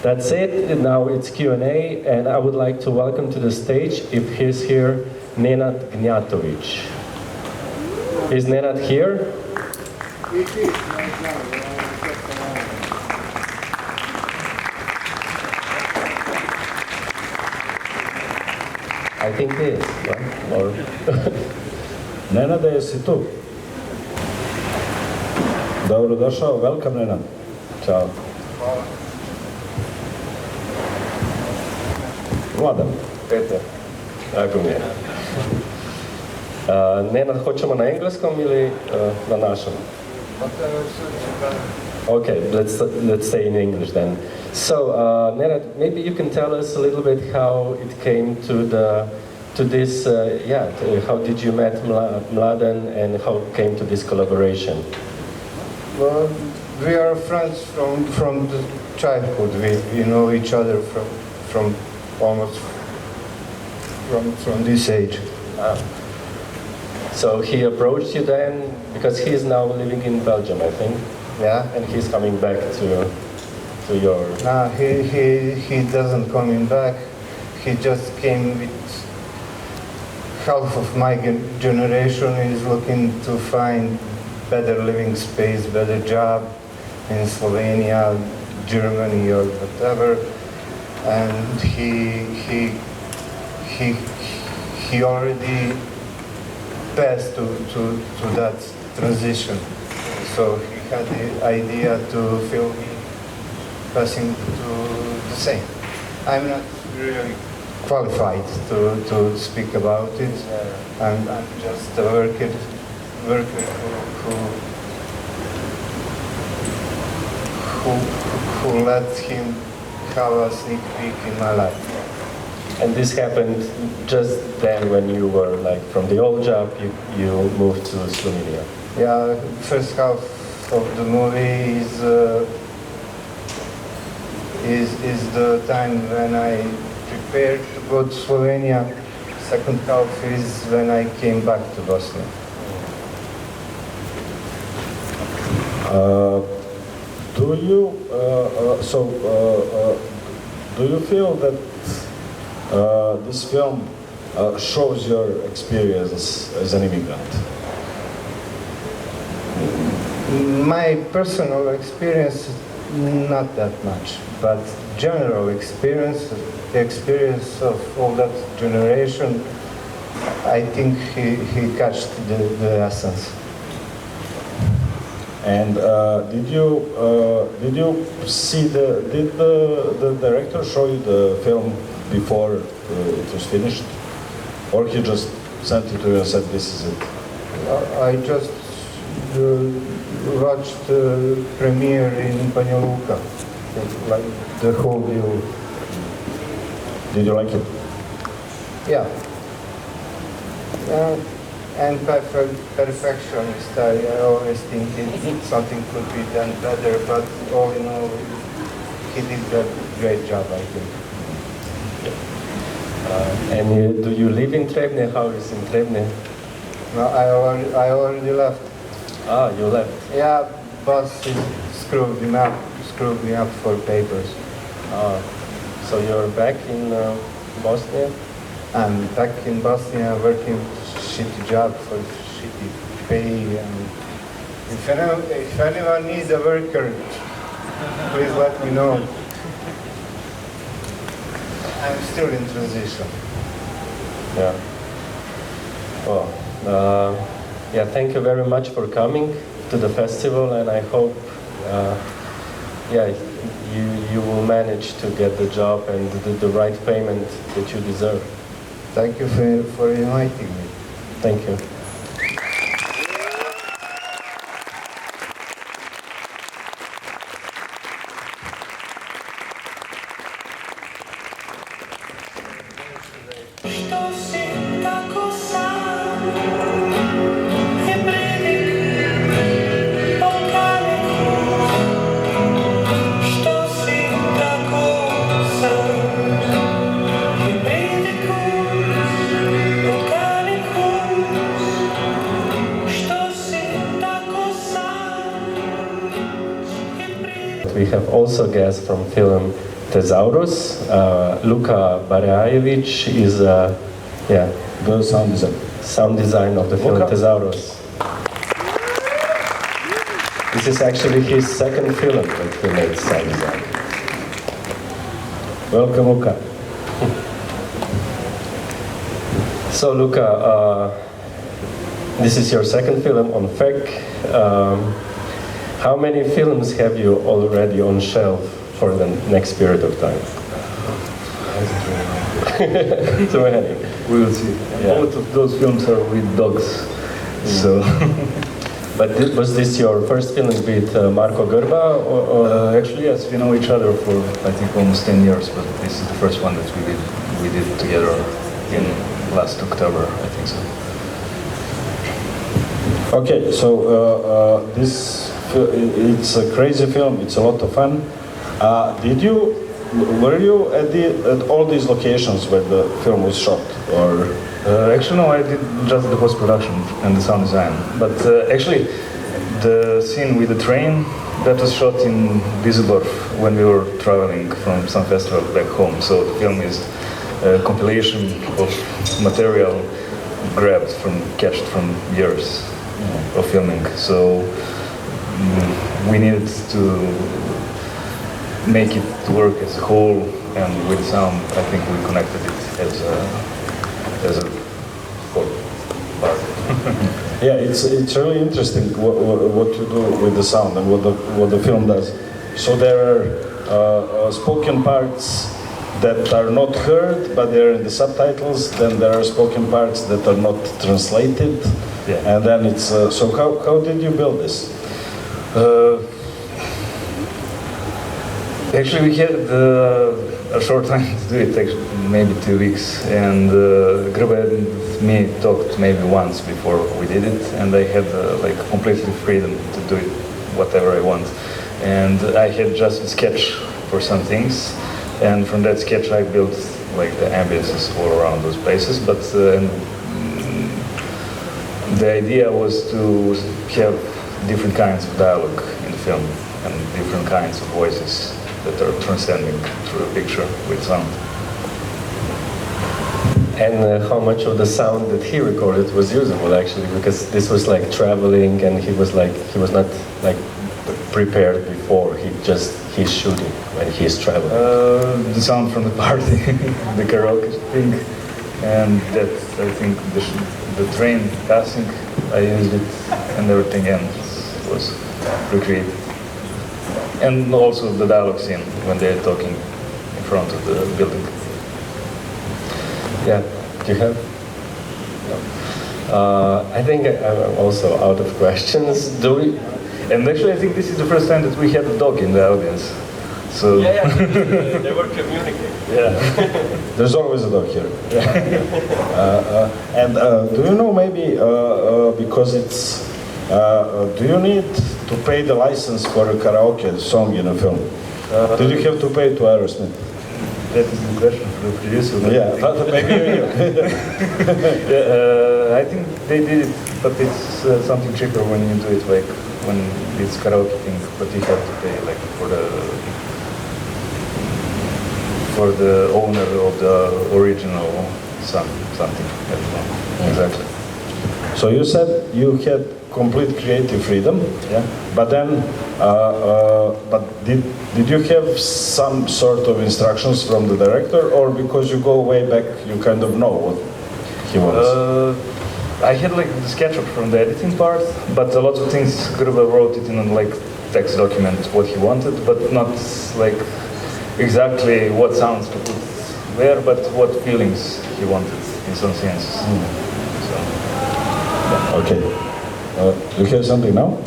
That's it. Now it's Q&A, and I would like to welcome to the stage, if he's here, Nenad Gnjatović. Is Nenad here? I think he is, right? Or Nenade, jesi tu? Dobro došao, welcome Nenad. Ćao. Vladan. Petar. Drago mi je. Nenad, hoćemo na engleskom ili na našem? Okay, let's stay in English then. So, Nenad, maybe you can tell us a little bit how it came to this. How did you met Mladen, and how it came to this collaboration? Well, we are friends from the childhood. We know each other from almost from this age. So he approached you then, because he is now living in Belgium, I think. Yeah. And he's coming back to your... No, he doesn't coming back. He just came with half of my generation is looking to find better living space, better job in Slovenia, Germany, or whatever. And he already passed to that transition. So he had the idea to film me passing to the same. I'm not really qualified to speak about it. I'm just a worker who let him have a sneak peek in my life. And this happened just then when you were like from the old job, you moved to Slovenia. Yeah, first half of the movie is the time when I prepared to go to Slovenia. Second half is when I came back to Bosnia. Do you feel that this film shows your experience as an immigrant? My personal experience, not that much, but general experience, the experience of all that generation, I think he catched the essence. And did you see did the director show you the film before it was finished, or he just sent it to you and said this is it? I just watched the premiere in Banja Luka, like the whole view. Did you like it? Yeah. And perfectionist, I always think something could be done better, but all in all, he did a great job, I think. And do you live in Trebnje? How is in Trebnje? No, I already left. Ah, you left. Yeah, boss screwed me up for papers. So you're back in Bosnia? I'm back in Bosnia working shitty job for shitty pay. And if anyone needs a worker, please let me know. I'm still in transition. Yeah. Well, thank you very much for coming to the festival, and I hope, you will manage to get the job and the right payment that you deserve. Thank you for inviting me. Thank you. have also guests from film Thesaurus. Luka Barajevic is The sound design. sound design of the film Luka. Thesaurus. This is actually his second film that he made sound design. Welcome, Luka. So Luka, this is your second film on FeKK. How many films have you already on shelf for the next period of time? Too many. We will see. Yeah. Both of those films are with dogs, so But was this your first film with Marko Grba? Or actually yes, we know each other for I think almost 10 years, but this is the first one that we did together in last October, I think so. Okay, so it's a crazy film. It's a lot of fun. Were you at all these locations where the film was shot, or? Actually, no, I did just the post-production and the sound design. But actually, the scene with the train, that was shot in Düsseldorf when we were traveling from some festival back home. So the film is a compilation of material catched from years of filming. So we needed to make it work as a whole, and with sound, I think we connected it as a whole part. Yeah, it's really interesting what you do with the sound and what the film does. So there are spoken parts that are not heard, but they're in the subtitles. Then there are spoken parts that are not translated. Yeah. And then it's so how did you build this? Actually, we had a short time to do it, actually, maybe 2 weeks, and Grba and me talked maybe once before we did it, and I had like completely freedom to do it whatever I want. And I had just a sketch for some things, and from that sketch I built like the ambiences all around those places, but the idea was to have different kinds of dialogue in the film and different kinds of voices that are transcending through a picture with sound. And how much of the sound that he recorded was usable actually, because this was like traveling, and he was not like prepared before. He's shooting when he's traveling. The sound from the party, the karaoke thing, and that I think the train passing, I used it, and everything else was recreated. And also the dialogue scene when they're talking in front of the building. Yeah, do you have? No. I think I'm also out of questions. Do we? And actually I think this is the first time that we had a dog in the audience. So Yeah, they were communicating. yeah. There's always a dog here. And do you know maybe because it's do you need to pay the license for a karaoke song in a film? Did you have to pay to Aerosmith? That is the question for the producer. Yeah, maybe you. Yeah, I think they did it, but it's something cheaper when you do it, like when it's karaoke thing, but you have to pay like for the owner of the original something. I don't know exactly. So you said you had complete creative freedom. Yeah. But then, but did you have some sort of instructions from the director, or because you go way back, you kind of know what he wants? I had like the SketchUp from the editing part, but a lot of things Grba wrote it in a like text document what he wanted, but not like exactly what sounds to put where, but what feelings he wanted in some sense. So, yeah. Okay. Do you have something now?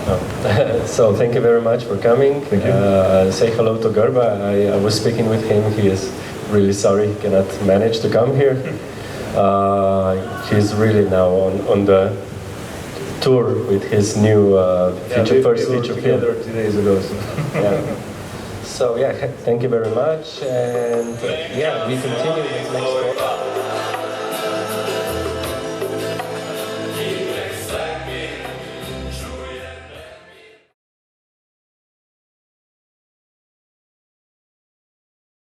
No. So thank you very much for coming. Thank you. Say hello to Grba. I was speaking with him. He is really sorry he cannot manage to come here. He's really now on the tour with his new first we were feature together film. 2 days ago. So. Yeah. So yeah, thank you very much, and yeah, we continue with next one.